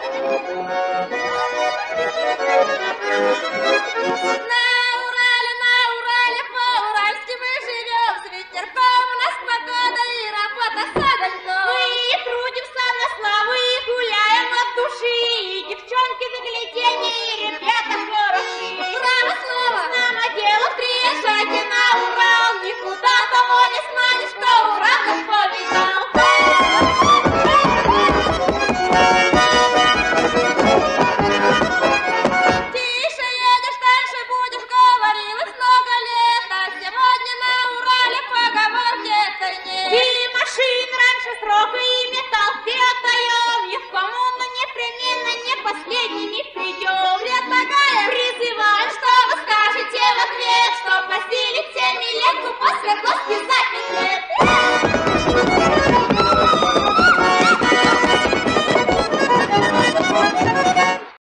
На Урале, по-уральски мы живем, с ветерком у нас погода и работа с огоньком. Мы и трудимся на славу, и гуляем от души, и девчонки загляденье, и ребята хороши. Право слово, нам дело, приезжайте на Урал, никуда того не сманешь, кто Урал как повидал. Тише едешь, дальше будешь, говорилось много лет, а сегодня на Урале поговорки этой нет. И машин раньше срока, и металл все отдаем, и в коммуну непременно не последними придем. Предлагаем, призываем, что вы скажете в ответ, что по силе 7 лет по светло